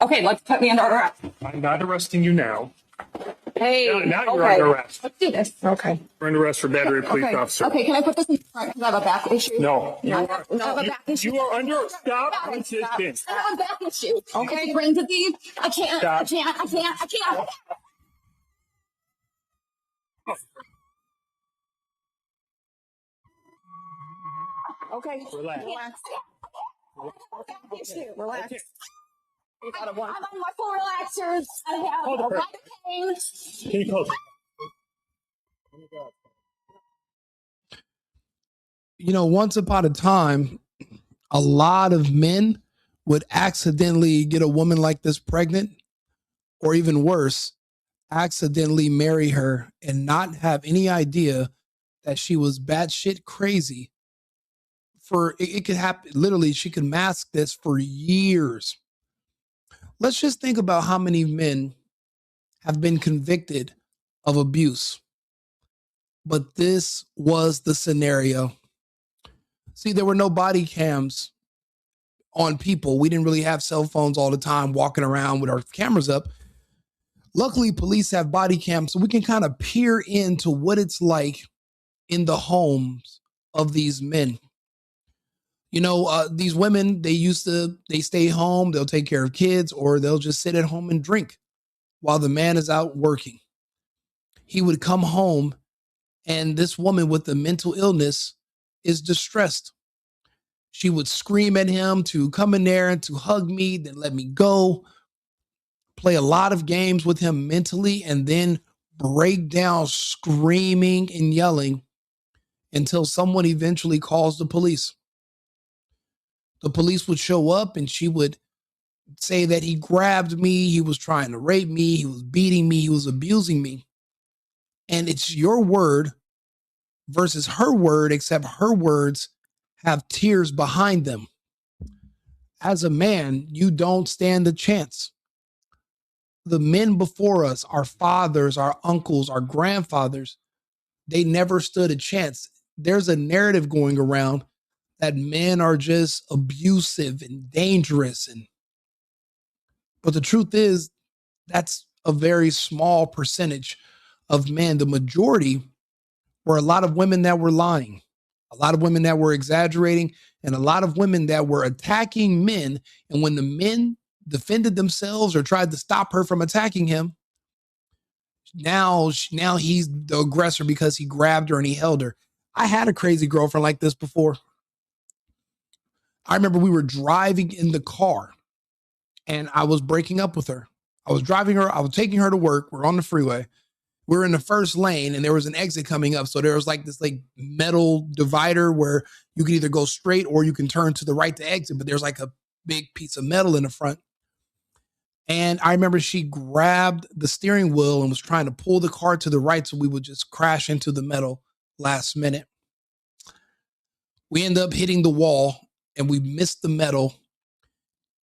Okay, let's put me under arrest. I'm not arresting you now. Hey, Now you're under arrest. Let's do this. Okay. You're under arrest for battery of police officer. Okay, can I put this in front because I have a back issue? No. I have a back issue. You are under stop resistance. I have a back issue. Okay, brain disease. I can't. Stop. I can't. Okay. Relax. Relax. I'm on my full relaxers. I have Hold a it, lot of pain. Can you close? You know, once upon a time, a lot of men would accidentally get a woman like this pregnant, or even worse, accidentally marry her and not have any idea that she was batshit crazy. It could happen. Literally, she could mask this for years. Let's just think about how many men have been convicted of abuse. But this was the scenario. See, there were no body cams on people. We didn't really have cell phones all the time walking around with our cameras up. Luckily, police have body cams, so we can kind of peer into what it's like in the homes of these men. You know, these women, they stay home, they'll take care of kids, or they'll just sit at home and drink while the man is out working. He would come home, and this woman with the mental illness is distressed. She would scream at him to come in there and to hug me, then let me go, play a lot of games with him mentally, and then break down screaming and yelling until someone eventually calls the police. The police would show up and she would say that he grabbed me, he was trying to rape me, he was beating me, he was abusing me. And it's your word versus her word, except her words have tears behind them. As a man, you don't stand a chance. The men before us, our fathers, our uncles, our grandfathers, they never stood a chance. There's a narrative going around that men are just abusive and dangerous. But the truth is, that's a very small percentage of men. The majority were a lot of women that were lying, a lot of women that were exaggerating, and a lot of women that were attacking men. And when the men defended themselves or tried to stop her from attacking him, now he's the aggressor because he grabbed her and he held her. I had a crazy girlfriend like this before. I remember we were driving in the car and I was breaking up with her. I was taking her to work. We're on the freeway. We're in the first lane and there was an exit coming up. So there was like this metal divider where you can either go straight or you can turn to the right to exit, but there's like a big piece of metal in the front. And I remember she grabbed the steering wheel and was trying to pull the car to the right so we would just crash into the metal last minute. We end up hitting the wall and we missed the metal,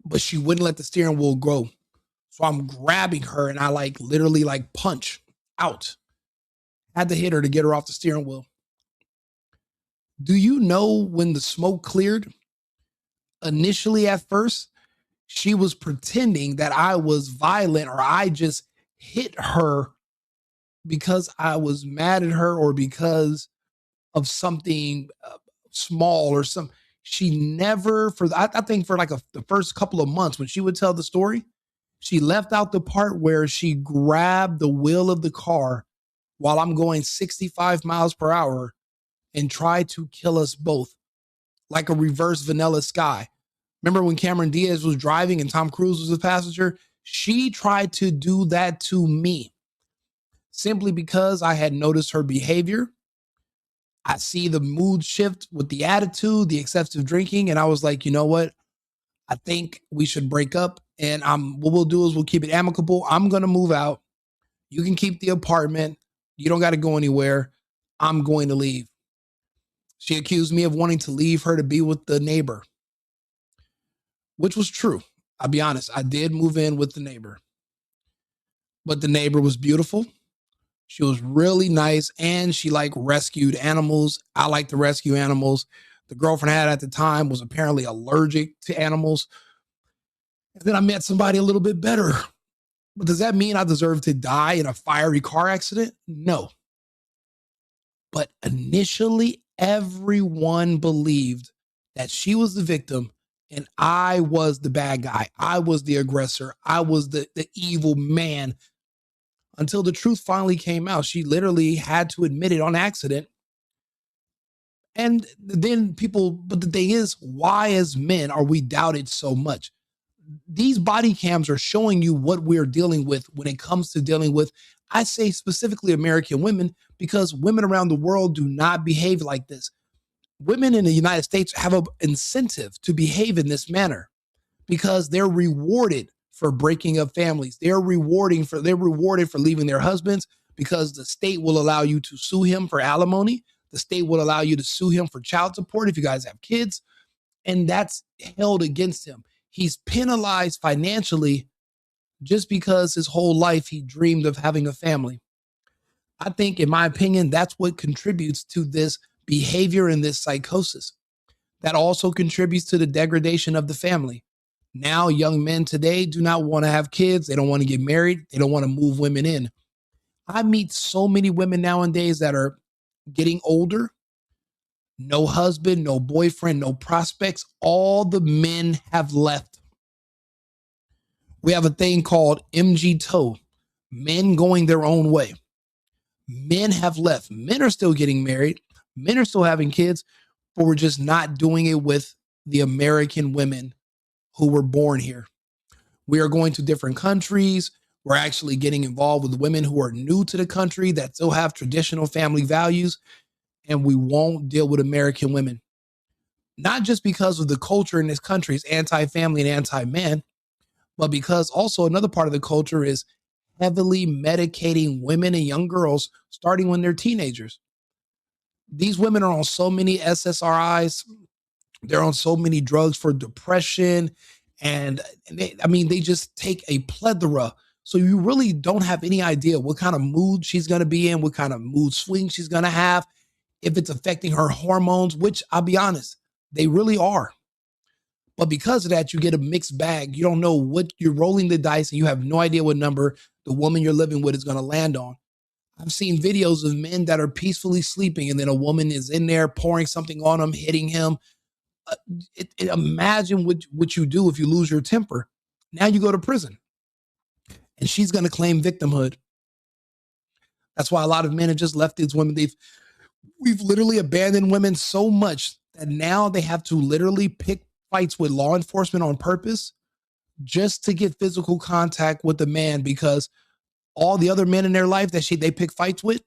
but she wouldn't let the steering wheel go. So I'm grabbing her and I literally punch out. Had to hit her to get her off the steering wheel. Do you know when the smoke cleared? Initially at first, she was pretending that I was violent or I just hit her because I was mad at her or because of something small or some. She never, I think for the first couple of months when she would tell the story, she left out the part where she grabbed the wheel of the car while I'm going 65 miles per hour and tried to kill us both like a reverse Vanilla Sky. Remember when Cameron Diaz was driving and Tom Cruise was the passenger? She tried to do that to me simply because I had noticed her behavior. I see the mood shift with the attitude, the excessive drinking. And I was like, you know what? I think we should break up. And what we'll do is we'll keep it amicable. I'm going to move out. You can keep the apartment. You don't got to go anywhere. I'm going to leave. She accused me of wanting to leave her to be with the neighbor, which was true. I'll be honest. I did move in with the neighbor, but the neighbor was beautiful. She was really nice and she rescued animals. I like to rescue animals. The girlfriend I had at the time was apparently allergic to animals. And then I met somebody a little bit better. But does that mean I deserve to die in a fiery car accident? No. But initially, everyone believed that she was the victim and I was the bad guy. I was the aggressor. I was the evil man. Until the truth finally came out. She literally had to admit it on accident. And then but the thing is, why as men are we doubted so much? These body cams are showing you what we're dealing with when it comes to dealing with, I say specifically American women, because women around the world do not behave like this. Women in the United States have an incentive to behave in this manner because they're rewarded for breaking up families. They're rewarded for leaving their husbands because the state will allow you to sue him for alimony. The state will allow you to sue him for child support if you guys have kids, and that's held against him. He's penalized financially just because his whole life he dreamed of having a family. I think, in my opinion, that's what contributes to this behavior and this psychosis. That also contributes to the degradation of the family. Now, young men today do not want to have kids. They don't want to get married. They don't want to move women in. I meet so many women nowadays that are getting older, no husband, no boyfriend, no prospects. All the men have left. We have a thing called MGTOW, men going their own way. Men have left. Men are still getting married. Men are still having kids, but we're just not doing it with the American women who were born here. We are going to different countries. We're actually getting involved with women who are new to the country that still have traditional family values, and we won't deal with American women. Not just because of the culture in this country is anti-family and anti-man, but because also another part of the culture is heavily medicating women and young girls starting when they're teenagers. These women are on so many SSRIs. They're on so many drugs for depression. And they just take a plethora. So you really don't have any idea what kind of mood she's going to be in, what kind of mood swing she's going to have, if it's affecting her hormones, which I'll be honest, they really are. But because of that, you get a mixed bag. You don't know what you're rolling the dice, and you have no idea what number the woman you're living with is going to land on. I've seen videos of men that are peacefully sleeping, and then a woman is in there pouring something on him, hitting him. Imagine what you do if you lose your temper. Now you go to prison, and she's going to claim victimhood. That's why a lot of men have just left these women. We've literally abandoned women so much that now they have to literally pick fights with law enforcement on purpose just to get physical contact with the man, because all the other men in their life that they pick fights with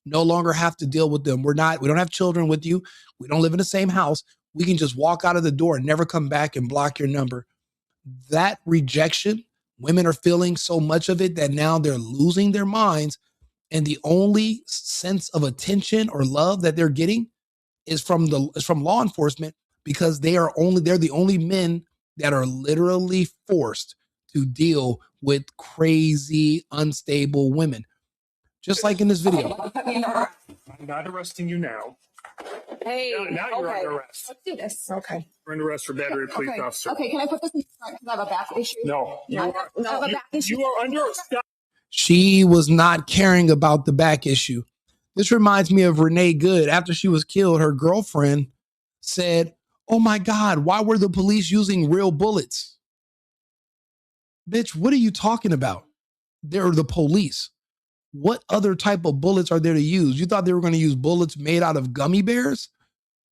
no longer have to deal with them. We don't have children with you. We don't live in the same house. We can just walk out of the door and never come back and block your number. That rejection, women are feeling so much of it that now they're losing their minds. And the only sense of attention or love that they're getting is from law enforcement, because they're the only men that are literally forced to deal with crazy, unstable women. Just like in this video. I'm not arresting you now. Hey, Now you're under arrest. Let's do this. Okay. You're under arrest for battery of police officer. Okay, can I put this in front because I have a back issue? No. I have a back issue. You are under stop. She was not caring about the back issue. This reminds me of Renee Good. After she was killed, her girlfriend said, "Oh my God, why were the police using real bullets?" Bitch, what are you talking about? They're the police. What other type of bullets are there to use? You thought they were going to use bullets made out of gummy bears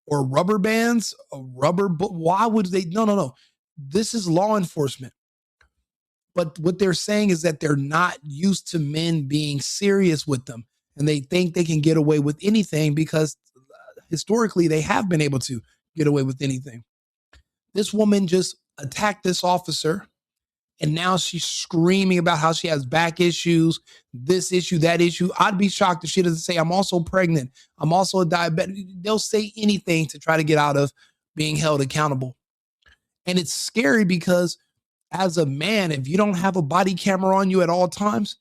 or rubber bands? Why would they? No. This is law enforcement. But what they're saying is that they're not used to men being serious with them. And they think they can get away with anything because historically they have been able to get away with anything. This woman just attacked this officer, and now she's screaming about how she has back issues, this issue, that issue. I'd be shocked if she doesn't say, "I'm also pregnant. I'm also a diabetic." They'll say anything to try to get out of being held accountable. And it's scary because as a man, if you don't have a body camera on you at all times,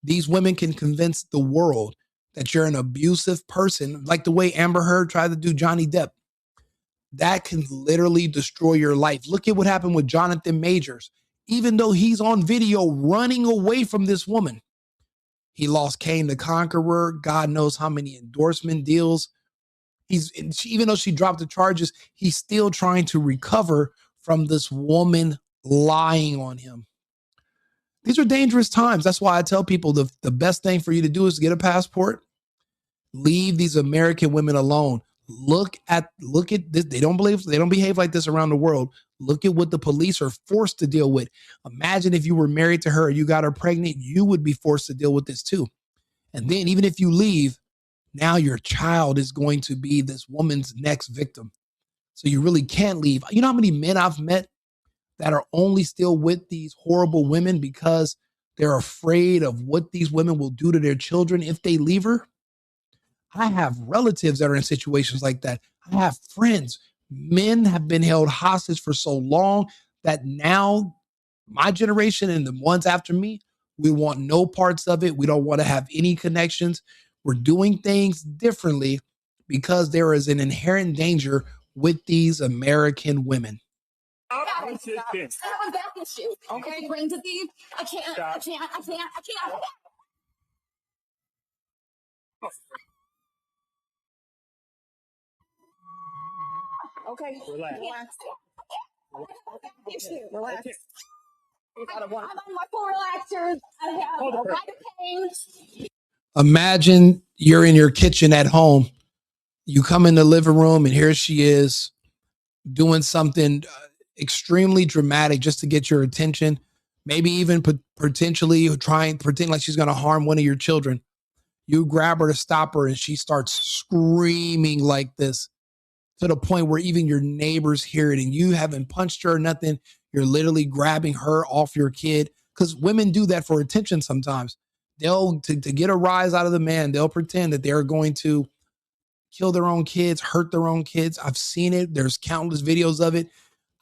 these women can convince the world that you're an abusive person, like the way Amber Heard tried to do Johnny Depp. That can literally destroy your life. Look at what happened with Jonathan Majors. even though he's on video running away from this woman. He lost Kane the Conqueror, God knows how many endorsement deals. Even though she dropped the charges, he's still trying to recover from this woman lying on him. These are dangerous times. That's why I tell people the best thing for you to do is to get a passport. Leave these American women alone. Look at this. They don't behave like this around the world. Look at what the police are forced to deal with. Imagine if you were married to her or you got her pregnant, you would be forced to deal with this too. And then even if you leave, now your child is going to be this woman's next victim. So you really can't leave. You know how many men I've met that are only still with these horrible women because they're afraid of what these women will do to their children if they leave her? I have relatives that are in situations like that. I have friends. Men have been held hostage for so long that now my generation and the ones after me, we want no parts of it. We don't want to have any connections. We're doing things differently because there is an inherent danger with these American women. Okay, bring to thief. I can't. Okay, Relax. Relax. I'm on my full relaxers. I have a lot of pain. Imagine you're in your kitchen at home. You come in the living room and here she is doing something extremely dramatic just to get your attention. Maybe even potentially pretend like she's going to harm one of your children. You grab her to stop her and she starts screaming like this to the point where even your neighbors hear it, and you haven't punched her or nothing. You're literally grabbing her off your kid, because women do that for attention sometimes. They'll, to get a rise out of the man, they'll pretend that they're going to kill their own kids, hurt their own kids. I've seen it. There's countless videos of it.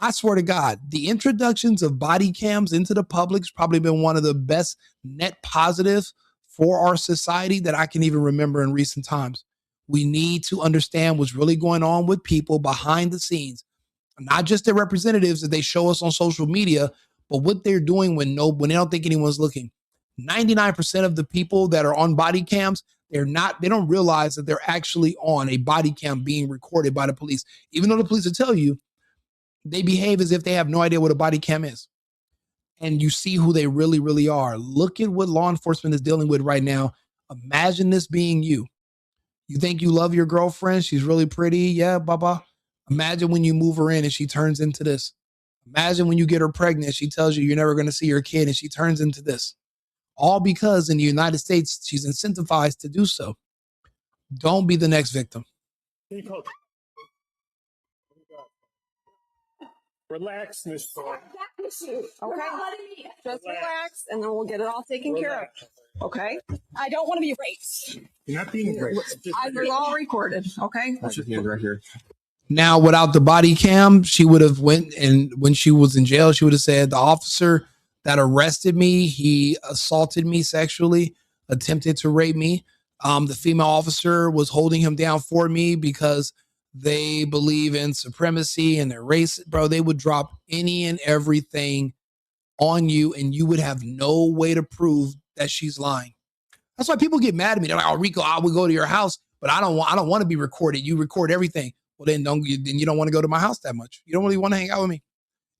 I swear to God, the introductions of body cams into the public's probably been one of the best net positives for our society that I can even remember in recent times. We need to understand what's really going on with people behind the scenes, not just their representatives that they show us on social media, but what they're doing when they don't think anyone's looking. 99% of the people that are on body cams, they don't realize that they're actually on a body cam being recorded by the police. Even though the police will tell you, they behave as if they have no idea what a body cam is. And you see who they really, really are. Look at what law enforcement is dealing with right now. Imagine this being you. You think you love your girlfriend. She's really pretty. Yeah, baba. Imagine when you move her in and she turns into this. Imagine when you get her pregnant, she tells you you're never going to see your kid and she turns into this. All because in the United States, she's incentivized to do so. Don't be the next victim. Relax, Miss Thorne. Okay, Just relax, and then we'll get it all taken care of. Okay? I don't want to be raped. You're not being raped. It's all recorded. Okay? That's your hand right here. Now, without the body cam, she would have went, and when she was in jail, she would have said, the officer that arrested me, he assaulted me sexually, attempted to rape me. The female officer was holding him down for me because they believe in supremacy and their race. Bro, they would drop any and everything on you, and you would have no way to prove that she's lying. That's why people get mad at me. They're like, "Oh, Rico, I would go to your house, but I don't want to be recorded. You record everything." Well, then you don't want to go to my house that much. You don't really want to hang out with me.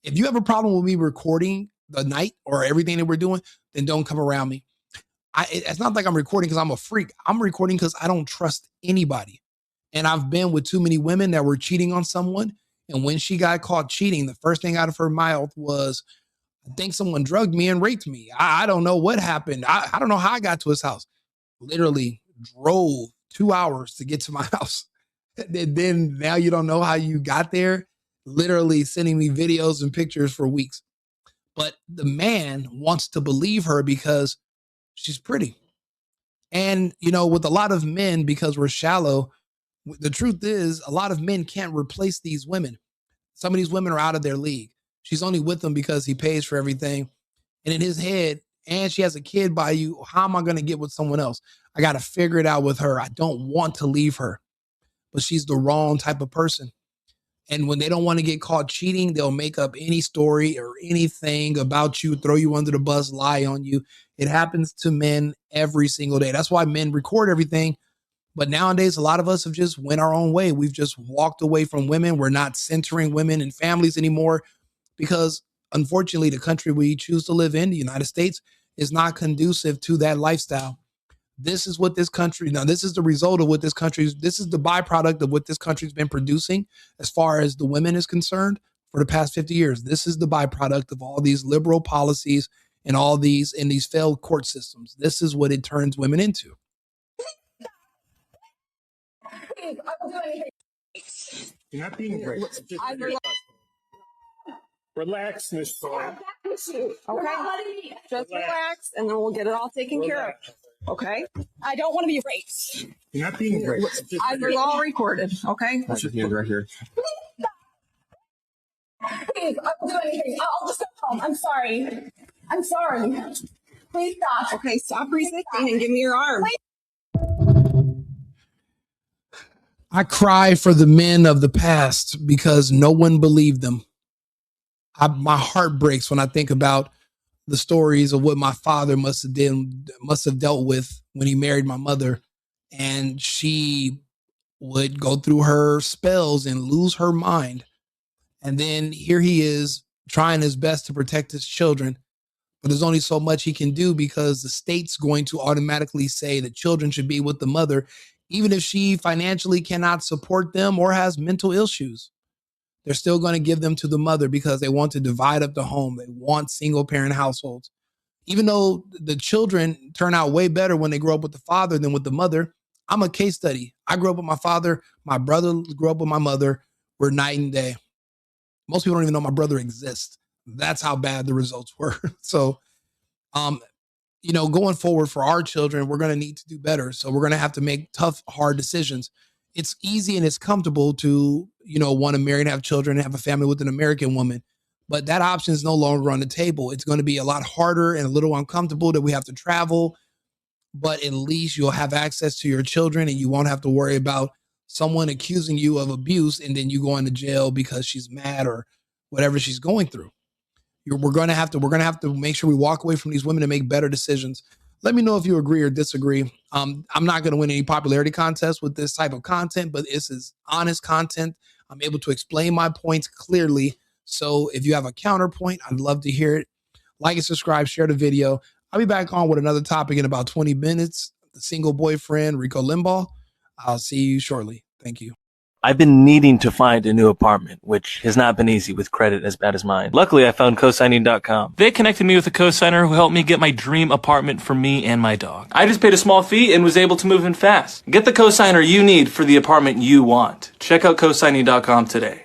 If you have a problem with me recording the night or everything that we're doing, then don't come around me. It's not like I'm recording because I'm a freak. I'm recording because I don't trust anybody. And I've been with too many women that were cheating on someone. And when she got caught cheating, the first thing out of her mouth was, I think someone drugged me and raped me. I don't know what happened. I don't know how I got to his house. Literally drove 2 hours to get to my house. And then now you don't know how you got there. Literally sending me videos and pictures for weeks. But the man wants to believe her because she's pretty. And, with a lot of men, because we're shallow, the truth is a lot of men can't replace these women. Some of these women are out of their league. She's only with him because he pays for everything. And in his head, and she has a kid by you, how am I going to get with someone else? I got to figure it out with her. I don't want to leave her. But she's the wrong type of person. And when they don't want to get caught cheating, they'll make up any story or anything about you, throw you under the bus, lie on you. It happens to men every single day. That's why men record everything. But nowadays, a lot of us have just went our own way. We've just walked away from women. We're not centering women and families anymore because, unfortunately, the country we choose to live in, the United States, is not conducive to that lifestyle. This is what this country, now this is the result of what this this is the byproduct of what this country's been producing as far as the women is concerned for the past 50 years. This is the byproduct of all these liberal policies and all these failed court systems. This is what it turns women into. Please, I will do anything. You're not being raped. Relax, Miss Thorne. Okay. Just relax, and then we'll get it all taken care of. Okay? I don't want to be raped. You're not being raped. We're all recorded. Okay? Put your hands right here. Please, I will do anything. I'll just go home. I'm sorry. I'm sorry. Please stop. Okay, stop resisting and give me your arm. I cry for the men of the past because no one believed them. My heart breaks when I think about the stories of what my father must have dealt with when he married my mother, and she would go through her spells and lose her mind. And then here he is trying his best to protect his children, but there's only so much he can do because the state's going to automatically say that children should be with the mother, even if she financially cannot support them or has mental issues. They're still going to give them to the mother because they want to divide up the home. They want single parent households. Even though the children turn out way better when they grow up with the father than with the mother. I'm a case study. I grew up with my father. My brother grew up with my mother. We're night and day. Most people don't even know my brother exists. That's how bad the results were. So, going forward for our children, we're going to need to do better. So we're going to have to make tough, hard decisions. It's easy and it's comfortable to, want to marry and have children and have a family with an American woman. But that option is no longer on the table. It's going to be a lot harder and a little uncomfortable that we have to travel. But at least you'll have access to your children and you won't have to worry about someone accusing you of abuse and then you going to jail because she's mad or whatever she's going through. We're going to have to make sure we walk away from these women and make better decisions. Let me know if you agree or disagree. I'm not going to win any popularity contest with this type of content, but this is honest content. I'm able to explain my points clearly. So if you have a counterpoint, I'd love to hear it. Like and subscribe, share the video. I'll be back on with another topic in about 20 minutes. The single boyfriend, Rico Limbaugh. I'll see you shortly. Thank you. I've been needing to find a new apartment, which has not been easy with credit as bad as mine. Luckily, I found cosigning.com. They connected me with a cosigner who helped me get my dream apartment for me and my dog. I just paid a small fee and was able to move in fast. Get the cosigner you need for the apartment you want. Check out cosigning.com today.